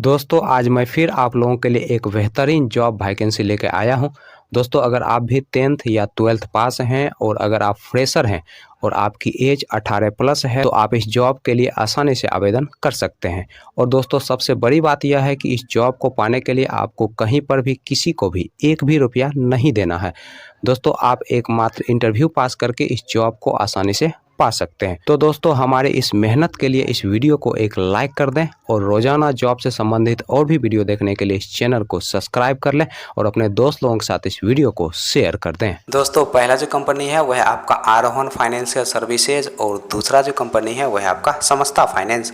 दोस्तों आज मैं फिर आप लोगों के लिए एक बेहतरीन जॉब वैकेंसी लेके आया हूं। दोस्तों अगर आप भी 10th या 12th पास हैं और अगर आप फ्रेशर हैं और आपकी एज 18 प्लस है तो आप इस जॉब के लिए आसानी से आवेदन कर सकते हैं। और दोस्तों सबसे बड़ी बात यह है कि इस जॉब को पाने के लिए आपको कहीं पर भी किसी को भी एक भी रुपया नहीं देना है। दोस्तों आप एकमात्र इंटरव्यू पास करके इस जॉब को आसानी से पा सकते हैं। तो दोस्तों हमारे इस मेहनत के लिए इस वीडियो को एक लाइक कर दें और रोजाना जॉब से संबंधित और भी वीडियो देखने के लिए इस चैनल को सब्सक्राइब कर लें और अपने दोस्त लोगों के साथ इस वीडियो को शेयर कर दें। दोस्तों पहला जो कंपनी है वह आपका आरोहन फाइनेंशियल सर्विसेज और दूसरा जो कंपनी है वह आपका समस्ता फाइनेंस।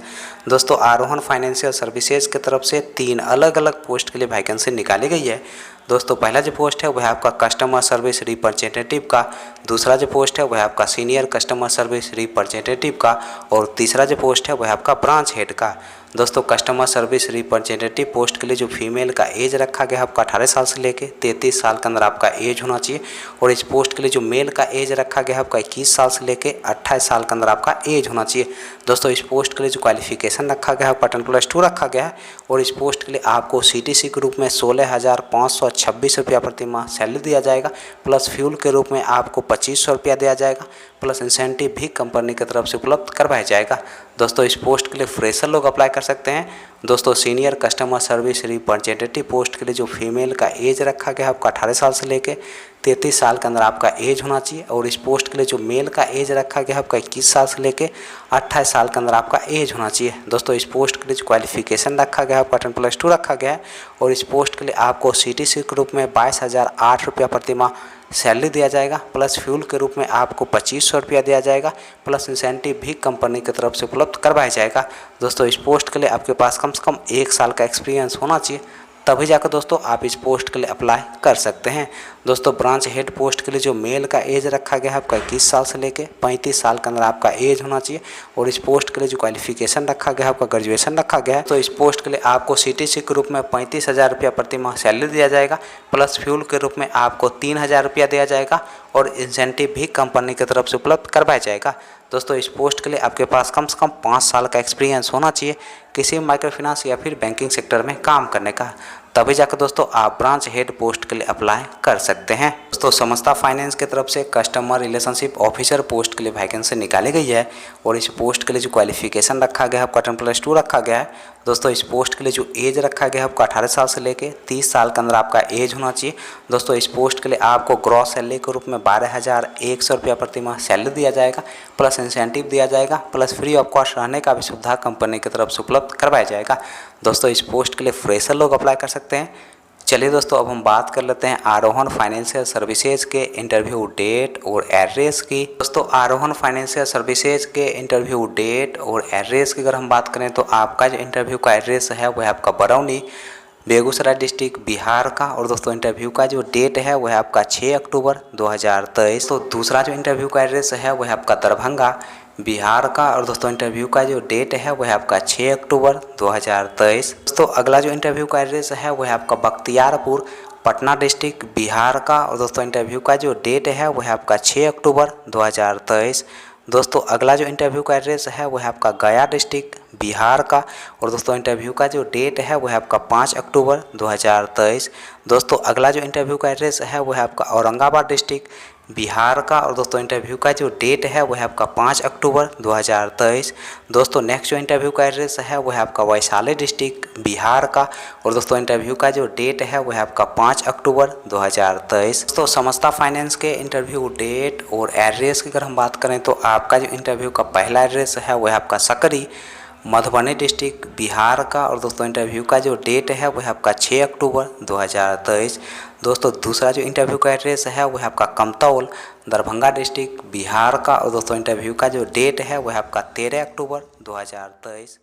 दोस्तों आरोहन फाइनेंशियल सर्विसेज की तरफ से 3 अलग अलग पोस्ट के लिए वैकेंसी निकाली गई है। दोस्तों पहला जो पोस्ट है वह आपका कस्टमर सर्विस रिप्रेजेंटेटिव का, दूसरा जो पोस्ट है वह आपका सीनियर कस्टमर सर्विस रिप्रेजेंटेटिव का और तीसरा जो पोस्ट है वह आपका ब्रांच हेड का। दोस्तों कस्टमर सर्विस रिप्रेजेंटेटिव पोस्ट के लिए जो फीमेल का एज रखा गया है आपका 18 साल से लेके 33 साल के अंदर आपका एज होना चाहिए और इस पोस्ट के लिए जो मेल का एज रखा गया है आपका 21 साल से लेके 28 साल के अंदर आपका एज होना चाहिए। दोस्तों इस पोस्ट के लिए जो क्वालिफिकेशन रखा गया है आपका 10+2 रखा गया है और इस पोस्ट के लिए आपको CTC के रूप में 16,526 रुपया प्रति माह सैलरी दिया जाएगा, प्लस फ्यूल के रूप में आपको 2500 रुपया दिया जाएगा, प्लस इंसेंटिव भी कंपनी की तरफ से उपलब्ध करवाया जाएगा। दोस्तों इस पोस्ट के लिए फ्रेशर लोग अप्लाई कर सकते हैं। दोस्तों senior customer service representative post के लिए जो फीमेल का एज रखा गया है आपका 18 साल से लेके 33 साल के अंदर आपका एज होना चाहिए और इस पोस्ट के लिए जो मेल का एज रखा गया है आपका 21 साल से लेके 28 साल के अंदर आपका एज होना चाहिए। दोस्तों इस पोस्ट के लिए जो क्वालिफिकेशन रखा गया है आपका 10+2 रखा गया है और इस पोस्ट के लिए आपको CTC के रूप में 22,008 रुपया प्रति माह सैलरी दिया जाएगा, प्लस फ्यूल के रूप में आपको 2500 रुपया दिया जाएगा, प्लस इंसेंटिव भी कंपनी की तरफ से उपलब्ध करवाया जाएगा। दोस्तों इस पोस्ट के लिए आपके पास कम से कम 1 साल का एक्सपीरियंस होना चाहिए, तभी जाकर दोस्तों आप इस पोस्ट के लिए अप्लाई कर सकते हैं। दोस्तों ब्रांच हेड पोस्ट के लिए जो मेल का एज रखा गया है आपका 21 साल से लेके 35 साल के अंदर आपका एज होना चाहिए और इस पोस्ट के लिए जो क्वालिफिकेशन रखा गया है आपका ग्रेजुएशन रखा गया है। तो इस पोस्ट के लिए आपको CTC के रूप में 35,000 रुपया प्रति माह सैलरी दिया जाएगा, प्लस फ्यूल के रूप में आपको 3,000 रुपया दिया जाएगा और इंसेंटिव भी कंपनी की तरफ से उपलब्ध करवाया जाएगा। दोस्तों इस पोस्ट के लिए आपके पास कम से कम 5 साल का एक्सपीरियंस होना चाहिए किसी माइक्रो फाइनेंस या फिर बैंकिंग सेक्टर में काम करने का, तभी जाकर दोस्तों आप ब्रांच हेड पोस्ट के लिए अप्लाई कर सकते हैं। दोस्तों समस्ता फाइनेंस की तरफ से कस्टमर रिलेशनशिप ऑफिसर पोस्ट के लिए वैकेंसी निकाली गई है और इस पोस्ट के लिए जो क्वालिफिकेशन रखा गया है आपका 10+2 रखा गया है। दोस्तों इस पोस्ट के लिए जो एज रखा गया है आपका 18 साल से लेके 30 साल के अंदर आपका एज होना चाहिए। दोस्तों इस पोस्ट के लिए आपको ग्रॉस सैलरी के रूप में 12,100 रुपया प्रति माह सैलरी दिया जाएगा, प्लस इंसेंटिव दिया जाएगा, प्लस फ्री ऑफ कॉस्ट रहने का भी सुविधा कंपनी की तरफ से उपलब्ध करवाया जाएगा। दोस्तों इस पोस्ट के लिए फ्रेशर लोग अप्लाई कर सकते हैं। चलिए दोस्तों अब हम बात कर लेते हैं आरोहन फाइनेंशियल सर्विसेज के इंटरव्यू डेट और एड्रेस की। दोस्तों आरोहन फाइनेंशियल सर्विसेज के इंटरव्यू डेट और एड्रेस की अगर हम बात करें तो आपका जो इंटरव्यू का एड्रेस है वह आपका बरौनी बेगूसराय डिस्ट्रिक्ट बिहार का और दोस्तों इंटरव्यू का जो डेट है वह आपका 6 अक्टूबर 2023। तो दूसरा जो इंटरव्यू का एड्रेस है वह आपका दरभंगा बिहार का और दोस्तों इंटरव्यू का जो डेट है वह आपका 6 अक्टूबर 2023। दोस्तों अगला जो इंटरव्यू का एड्रेस है वह आपका बख्तियारपुर पटना डिस्ट्रिक्ट बिहार का और दोस्तों इंटरव्यू का जो डेट है वह आपका 6 अक्टूबर 2023। दोस्तों अगला जो इंटरव्यू का एड्रेस है वह आपका गया डिस्ट्रिक्ट बिहार का और दोस्तों इंटरव्यू का जो डेट है वह आपका 5 अक्टूबर 2023। दोस्तों अगला जो इंटरव्यू का एड्रेस है वह आपका औरंगाबाद डिस्ट्रिक्ट बिहार का और दोस्तों इंटरव्यू का जो डेट है वह आपका 5 अक्टूबर 2023। दोस्तों नेक्स्ट जो इंटरव्यू का एड्रेस है वह आपका वैशाली डिस्ट्रिक्ट बिहार का और दोस्तों इंटरव्यू का जो डेट है वह आपका 5 अक्टूबर 2023। दोस्तों समस्ता फाइनेंस के इंटरव्यू डेट और एड्रेस की अगर हम बात करें तो आपका जो इंटरव्यू का पहला एड्रेस है वह आपका सकरी मधुबनी डिस्ट्रिक्ट बिहार का और दोस्तों इंटरव्यू का जो डेट है वह आपका 6 अक्टूबर 2023। दोस्तों दूसरा जो इंटरव्यू का एड्रेस है वह आपका कमतौल दरभंगा डिस्ट्रिक्ट बिहार का और दोस्तों इंटरव्यू का जो डेट है वह आपका 13 अक्टूबर 2023।